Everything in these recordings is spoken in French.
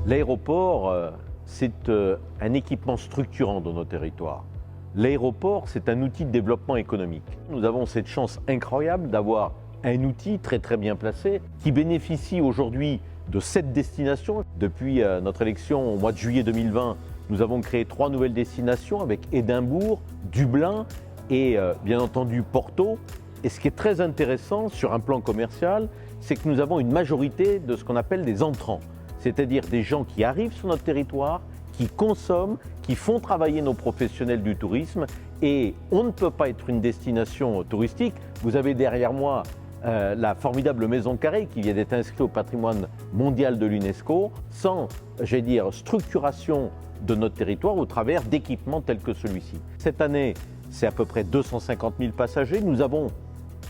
L'aéroport, c'est un équipement structurant de nos territoires. L'aéroport, c'est un outil de développement économique. Nous avons cette chance incroyable d'avoir un outil très bien placé qui bénéficie aujourd'hui de 7 destinations. Depuis notre élection au mois de juillet 2020, nous avons créé 3 nouvelles destinations avec Édimbourg, Dublin et bien entendu Porto. Et ce qui est très intéressant sur un plan commercial, c'est que nous avons une majorité de ce qu'on appelle des entrants, c'est-à-dire des gens qui arrivent sur notre territoire, qui consomment, qui font travailler nos professionnels du tourisme. Et on ne peut pas être une destination touristique. Vous avez derrière moi la formidable Maison Carrée qui vient d'être inscrite au patrimoine mondial de l'UNESCO sans, structuration de notre territoire au travers d'équipements tels que celui-ci. Cette année, c'est à peu près 250 000 passagers. Nous avons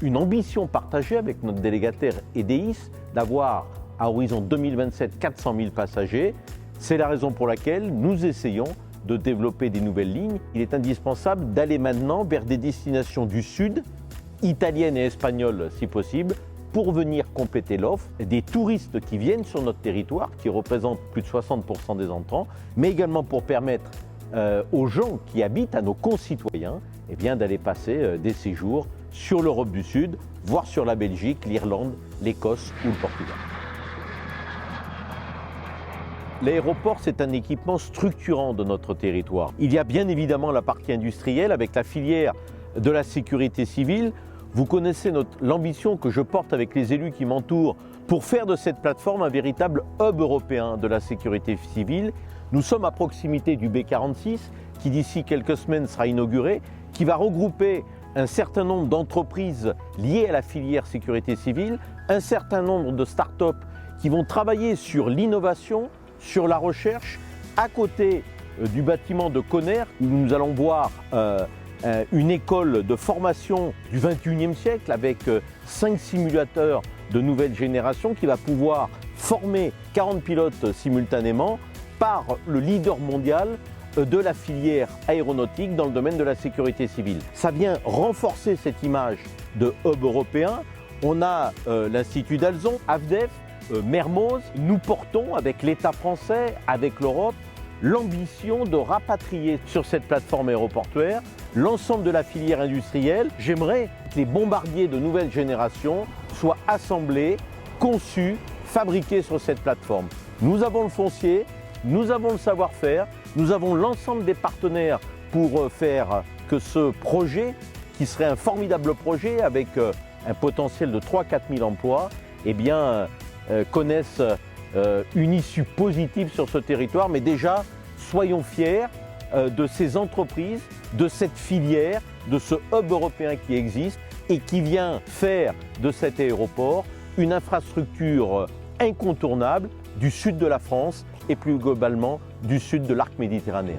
une ambition partagée avec notre délégataire EDEIS d'avoir à horizon 2027 400 000 passagers. C'est la raison pour laquelle nous essayons de développer des nouvelles lignes. Il est indispensable d'aller maintenant vers des destinations du Sud, italiennes et espagnoles si possible, pour venir compléter l'offre des touristes qui viennent sur notre territoire, qui représentent plus de 60% des entrants, mais également pour permettre aux gens qui habitent, à nos concitoyens, d'aller passer des séjours sur l'Europe du Sud, voire sur la Belgique, l'Irlande, l'Écosse ou le Portugal. L'aéroport, c'est un équipement structurant de notre territoire. Il y a bien évidemment la partie industrielle avec la filière de la sécurité civile. Vous connaissez l'ambition que je porte avec les élus qui m'entourent pour faire de cette plateforme un véritable hub européen de la sécurité civile. Nous sommes à proximité du B46 qui d'ici quelques semaines sera inauguré, qui va regrouper un certain nombre d'entreprises liées à la filière sécurité civile, un certain nombre de start-up qui vont travailler sur l'innovation, sur la recherche, à côté du bâtiment de Conner, où nous allons voir une école de formation du 21e siècle avec 5 simulateurs de nouvelle génération qui va pouvoir former 40 pilotes simultanément par le leader mondial de la filière aéronautique dans le domaine de la sécurité civile. Ça vient renforcer cette image de hub européen. On a l'Institut d'Alzon, AFDEF, Mermoz. Nous portons avec l'État français, avec l'Europe, l'ambition de rapatrier sur cette plateforme aéroportuaire l'ensemble de la filière industrielle. J'aimerais que les bombardiers de nouvelle génération soient assemblés, conçus, fabriqués sur cette plateforme. Nous avons le foncier, nous avons le savoir-faire, nous avons l'ensemble des partenaires pour faire que ce projet, qui serait un formidable projet avec un potentiel de 3 000 à 4 000 emplois, connaisse une issue positive sur ce territoire. Mais déjà, soyons fiers de ces entreprises, de cette filière, de ce hub européen qui existe et qui vient faire de cet aéroport une infrastructure incontournable du sud de la France et plus globalement du sud de l'arc méditerranéen.